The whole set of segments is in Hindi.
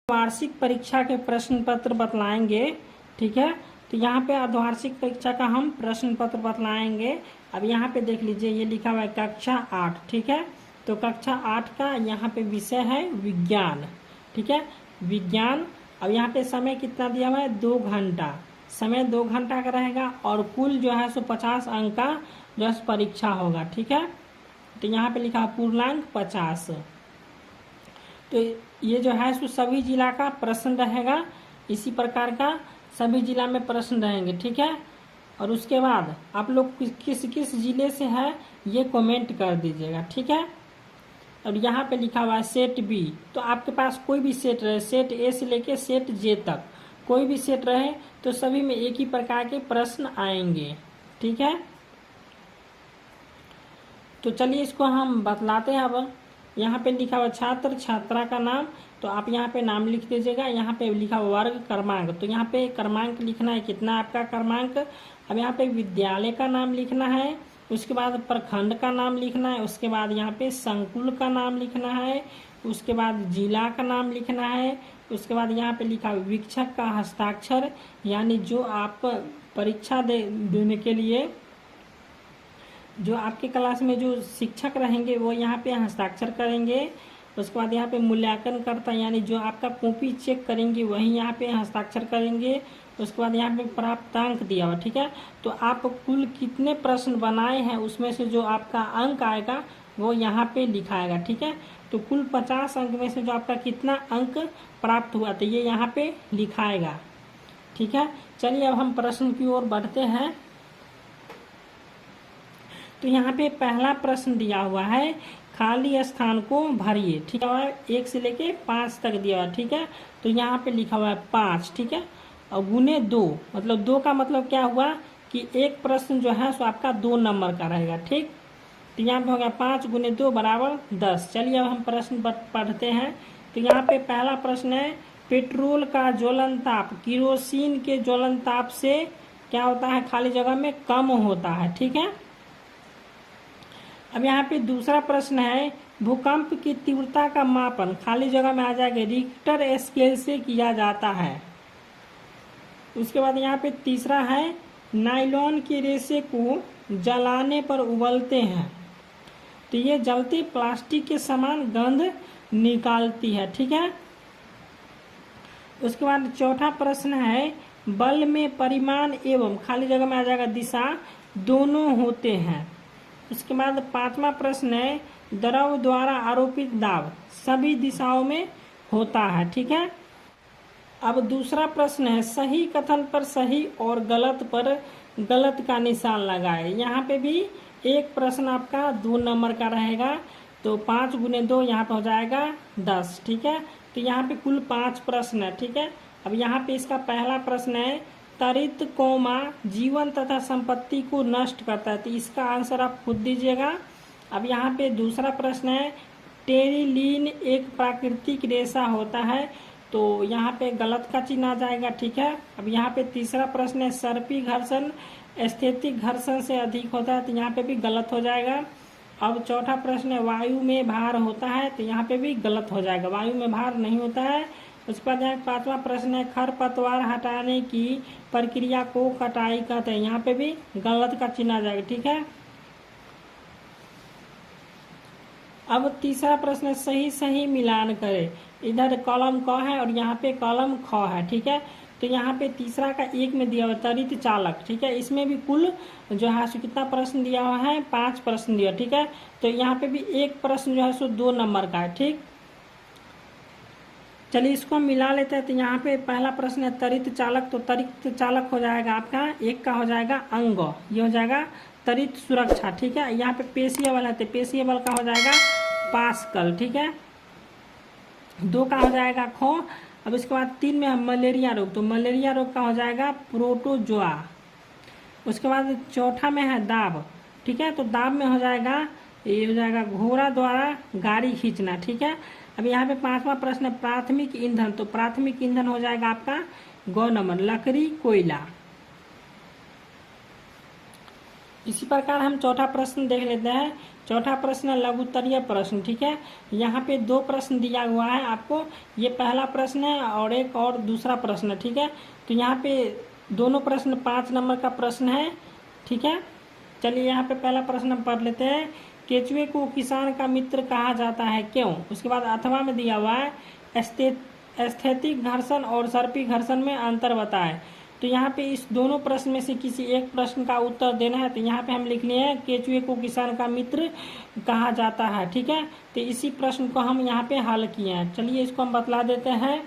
वार्षिक परीक्षा के प्रश्न पत्र बतलाएंगे। ठीक है, तो यहाँ पे अर्धवार्षिक परीक्षा का हम प्रश्न पत्र बतलाएंगे। अब यहाँ पे देख लीजिए, ये लिखा हुआ है कक्षा 8। ठीक है, तो कक्षा 8 का यहाँ पे विषय है विज्ञान। ठीक है, विज्ञान। अब यहाँ पे समय कितना दिया हुआ है, 2 घंटा। समय 2 घंटा का रहेगा और कुल जो है सो 50 अंक का जो है परीक्षा होगा। ठीक है, तो यहाँ पे लिखा पूर्णांक 50। तो ये जो है सो सभी जिला का प्रश्न रहेगा, इसी प्रकार का सभी जिला में प्रश्न रहेंगे। ठीक है, और उसके बाद आप लोग किस किस जिले से है ये कमेंट कर दीजिएगा। ठीक है, और यहाँ पे लिखा हुआ है सेट बी, तो आपके पास कोई भी सेट रहे, सेट ए से लेके सेट जे तक कोई भी सेट रहे तो सभी में एक ही प्रकार के प्रश्न आएंगे। ठीक है, तो चलिए इसको हम बतलाते हैं। अब यहाँ पे लिखा हुआ छात्र छात्रा का नाम, तो आप यहाँ पे नाम लिख दीजिएगा। यहाँ पे लिखा हुआ वर्ग क्रमांक, तो यहाँ पे क्रमांक लिखना है, कितना आपका क्रमांक। अब यहाँ पे विद्यालय का नाम लिखना है, उसके बाद प्रखंड का नाम लिखना है, उसके बाद यहाँ पे संकुल का नाम लिखना है, उसके बाद जिला का नाम लिखना है, उसके बाद यहाँ पे लिखा वीक्षक का हस्ताक्षर, यानी जो आप परीक्षा देने के लिए जो आपके क्लास में जो शिक्षक रहेंगे वो यहाँ पे हस्ताक्षर करेंगे। उसके बाद यहाँ पे मूल्यांकन करता, यानी जो आपका कॉपी चेक करेंगे वही यहाँ पे हस्ताक्षर करेंगे। उसके बाद यहाँ पे प्राप्त अंक दिया हुआ। ठीक है, तो आप कुल कितने प्रश्न बनाए हैं उसमें से जो आपका अंक आएगा वो यहाँ पे लिखाएगा। ठीक है, तो कुल 50 अंक में से जो आपका कितना अंक प्राप्त हुआ तो ये यहाँ पे लिखाएगा। ठीक है, चलिए अब हम प्रश्न की ओर बढ़ते हैं। तो यहाँ पे पहला प्रश्न दिया हुआ है, खाली स्थान को भरिए। ठीक है, 1 से लेके 5 तक दिया हुआ। ठीक है, तो यहाँ पे लिखा हुआ है 5। ठीक है, और गुने 2, मतलब 2 का मतलब क्या हुआ कि एक प्रश्न जो है सो आपका 2 नंबर का रहेगा। ठीक, तो यहाँ पे हो गया 5 गुने 2 बराबर 10। चलिए अब हम प्रश्न पढ़ते हैं। तो यहाँ पे पहला प्रश्न है, पेट्रोल का ज्वलन ताप किरोसिन के ज्वलन ताप से क्या होता है, खाली जगह में कम होता है। ठीक है, अब यहाँ पे दूसरा प्रश्न है, भूकंप की तीव्रता का मापन खाली जगह में आ जाएगा रिक्टर स्केल से किया जाता है। उसके बाद यहाँ पे तीसरा है, नायलॉन के रेशे को जलाने पर उबलते हैं तो ये जलते प्लास्टिक के समान गंध निकालती है। ठीक है, उसके बाद चौथा प्रश्न है, बल में परिमाण एवं खाली जगह में आ जाएगा दिशा दोनों होते हैं। उसके बाद 5वां प्रश्न है, द्रव द्वारा आरोपित दाब सभी दिशाओं में होता है। ठीक है, अब दूसरा प्रश्न है, सही कथन पर सही और गलत पर गलत का निशान लगाए। यहाँ पे भी एक प्रश्न आपका 2 नंबर का रहेगा, तो 5 गुने 2 यहाँ पे हो जाएगा 10। ठीक है, तो यहाँ पे कुल 5 प्रश्न है। ठीक है, अब यहाँ पे इसका पहला प्रश्न है, तरित कौमा जीवन तथा संपत्ति को नष्ट करता है, तो इसका आंसर आप खुद दीजिएगा। अब यहाँ पे दूसरा प्रश्न है, टेरिलीन एक प्राकृतिक रेशा होता है, तो यहाँ पे गलत का चिन्ह आ जाएगा। ठीक है, अब यहाँ पे तीसरा प्रश्न है, सर्पी घर्षण स्थैतिक घर्षण से अधिक होता है, तो यहाँ पे भी गलत हो जाएगा। अब चौथा प्रश्न है, वायु में भार होता है, तो यहाँ पे भी गलत हो जाएगा, वायु में भार नहीं होता है। उसके बाद यहाँ 5वां प्रश्न है, खरपतवार हटाने की प्रक्रिया को कटाई कहते हैं, यहाँ पे भी गलत का चिन्ह आ जाएगा। ठीक है, अब तीसरा प्रश्न है, सही सही मिलान करें। इधर कॉलम क है और यहाँ पे कॉलम ख है। ठीक है, तो यहाँ पे तीसरा का 1 में दिया हुआ त्वरित चालक। ठीक है, इसमें भी कुल जो है सो कितना प्रश्न दिया हुआ है, 5 प्रश्न दिया। ठीक है, तो यहाँ पे भी एक प्रश्न जो है सो 2 नंबर का है। ठीक, चलिए इसको मिला लेते हैं। तो यहाँ पे पहला प्रश्न है त्वरित चालक, तो त्वरित चालक हो जाएगा आपका 1 का हो जाएगा अंग, ये हो जाएगा त्वरित सुरक्षा। ठीक है, यहाँ पे पेशीय बल है, तो पेशीय बल का हो जाएगा पास्कल। ठीक है, 2 का हो जाएगा खो। अब इसके बाद 3 में है मलेरिया रोग, तो मलेरिया रोग का हो जाएगा प्रोटोजोआ। उसके बाद चौथा में है दाब। ठीक है, तो दाब में हो जाएगा, ये हो जाएगा घोड़ा द्वारा गाड़ी खींचना। ठीक है, अब यहाँ पे 5वां प्रश्न है, प्राथमिक ईंधन, तो प्राथमिक ईंधन हो जाएगा आपका ग नंबर, लकड़ी कोयला। इसी प्रकार हम चौथा प्रश्न देख लेते हैं। चौथा प्रश्न है लघु उत्तरीय प्रश्न। ठीक है, यहाँ पे 2 प्रश्न दिया हुआ है आपको। ये पहला प्रश्न है और एक और दूसरा प्रश्न है। ठीक है, तो यहाँ पे दोनों प्रश्न 5 नंबर का प्रश्न है। ठीक है, चलिए यहाँ पे पहला प्रश्न हम पढ़ लेते हैं। केचुए को किसान का मित्र कहा जाता है, क्यों? उसके बाद अथवा में दिया हुआ है एस्थेटिक घर्षण और सर्पी घर्षण में अंतर बताएं। तो यहाँ पे इस दोनों प्रश्न में से किसी एक प्रश्न का उत्तर देना है। तो यहाँ पे हम लिख लिए हैं केचुए को किसान का मित्र कहा जाता है। ठीक है, तो इसी प्रश्न को हम यहाँ पे हल किए हैं। चलिए इसको हम बतला देते हैं।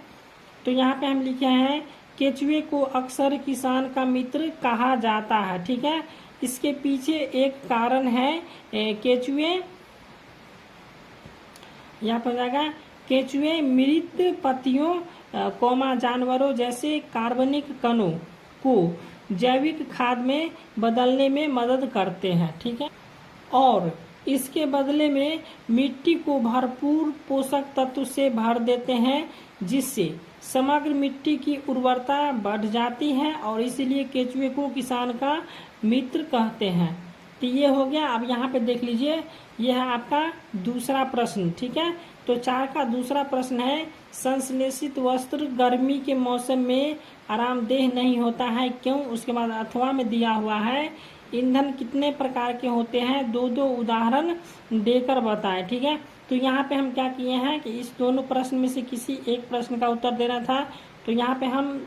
तो यहाँ पे हम लिखे हैं केचुए को अक्सर किसान का मित्र कहा जाता है। ठीक है, इसके पीछे एक कारण है केचुए, यहाँ पर जाएगा केचुए मृत पत्तियों जानवरों जैसे कार्बनिक कणों को जैविक खाद में बदलने में मदद करते हैं। ठीक है, और इसके बदले में मिट्टी को भरपूर पोषक तत्व से भर देते हैं, जिससे समग्र मिट्टी की उर्वरता बढ़ जाती है और इसलिए केचुए को किसान का मित्र कहते हैं। तो ये हो गया। अब यहाँ पे देख लीजिए, यह है आपका दूसरा प्रश्न। ठीक है, तो 4 का दूसरा प्रश्न है संश्लेषित वस्त्र गर्मी के मौसम में आरामदेह नहीं होता है, क्यों? उसके बाद अथवा में दिया हुआ है ईंधन कितने प्रकार के होते हैं, 2-2 उदाहरण देकर बताएं। ठीक है, तो यहाँ पे हम क्या किए हैं कि इस दोनों प्रश्न में से किसी एक प्रश्न का उत्तर देना था। तो यहाँ पे हम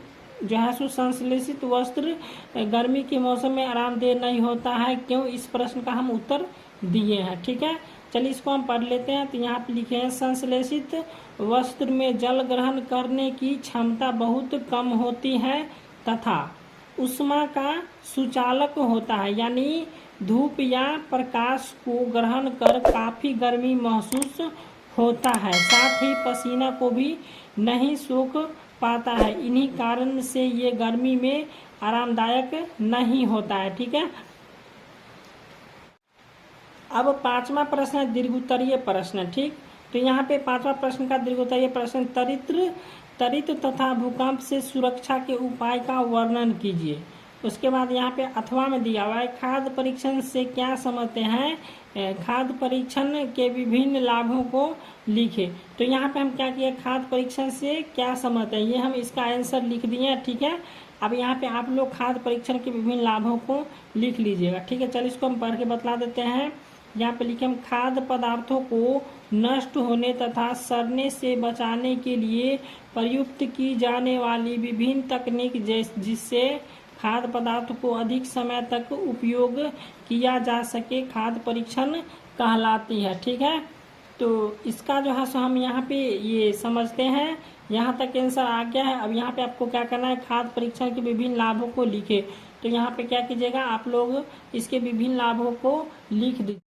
जो है सो संश्लेषित वस्त्र गर्मी के मौसम में आरामदेह नहीं होता है, क्यों? इस प्रश्न का हम उत्तर दिए हैं। ठीक है, चलिए इसको हम पढ़ लेते हैं। तो यहाँ पे लिखे हैं संश्लेषित वस्त्र में जल ग्रहण करने की क्षमता बहुत कम होती है तथा उष्मा का सुचालक होता है, यानी धूप या प्रकाश को ग्रहण कर काफी गर्मी महसूस होता है, साथ ही पसीना को भी नहीं सोख पाता है। इन्हीं कारण से ये गर्मी में आरामदायक नहीं होता है। ठीक है, अब 5वां प्रश्न है दीर्घोत्तरीय प्रश्न। ठीक, तो यहाँ पे 5वां प्रश्न का दीर्घोत्तरीय प्रश्न त्वरित तथा भूकंप से सुरक्षा के उपाय का वर्णन कीजिए। उसके बाद यहाँ पे अथवा में दिया हुआ है खाद्य परीक्षण से क्या समझते हैं, खाद्य परीक्षण के विभिन्न लाभों को लिखे। तो यहाँ पे हम क्या किए, खाद्य परीक्षण से क्या समझते हैं, ये हम इसका आंसर लिख दिए हैं। ठीक है, अब यहाँ पे आप लोग खाद्य परीक्षण के विभिन्न लाभों को लिख लीजिएगा। ठीक है, चलिए इसको हम पढ़ के बतला देते हैं। यहाँ पे लिखे हम खाद्य पदार्थों को नष्ट होने तथा सड़ने से बचाने के लिए प्रयुक्त की जाने वाली विभिन्न तकनीक जिससे खाद्य पदार्थ को अधिक समय तक उपयोग किया जा सके खाद्य परीक्षण कहलाती है। ठीक है, तो इसका जो है सो हम यहाँ पे ये समझते हैं। यहाँ तक आंसर आ गया है। अब यहाँ पे आपको क्या करना है, खाद्य परीक्षण के विभिन्न लाभों को लिखे। तो यहाँ पे क्या कीजिएगा, आप लोग इसके विभिन्न लाभों को लिख दीजिए।